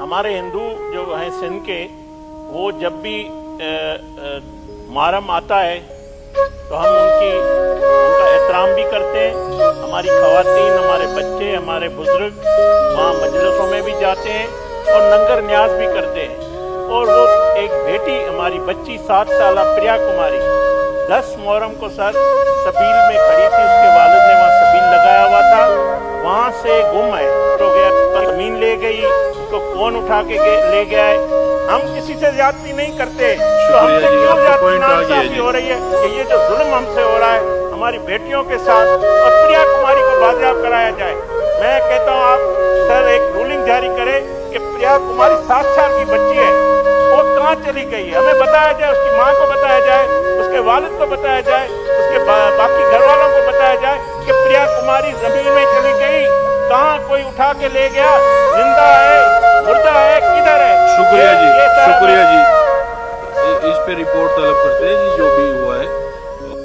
हमारे हिंदू जो हैं सिंध के, वो जब भी मुहर्रम आता है तो हम उनका एहतराम भी करते हैं। हमारी ख़वातीन, हमारे बच्चे, हमारे बुजुर्ग वहाँ मजलिसों में भी जाते हैं और लंगर न्याज भी करते हैं। और वो एक बेटी हमारी बच्ची 7 साल प्रिया कुमारी 10 मुहर्रम को सर सबील में खड़ी थी, उसके वालिद ने वहाँ सबील लगाया हुआ था, वहाँ से गुम है, हो गया, जमीन ले गई, उसको कौन उठा के ले गया है। हम किसी से ज्यादती नहीं करते, तो हमसे क्यों ज्यादती नाइंसाफी हो रही है कि ये जो जुल्म हमसे हो रहा है हमारी बेटियों के साथ, और प्रिया कुमारी को बाजियाब कराया जाए। मैं कहता हूँ आप सर एक रूलिंग जारी करें कि प्रिया कुमारी 7 साल की बच्ची है, वो कहाँ चली गई है, हमें बताया जाए, उसकी माँ को बताया जाए, उसके वालिद को बताया जाए, उसके बाकी घर वालों को बताया जाए कि प्रिया कुमारी जमीन में चली गई, कहाँ कोई उठा के ले गया, जिंदा है, मुर्दा है, किधर है। शुक्रिया जी, शुक्रिया जी। इस पे रिपोर्ट तलब करते हैं जी, जो भी हुआ है।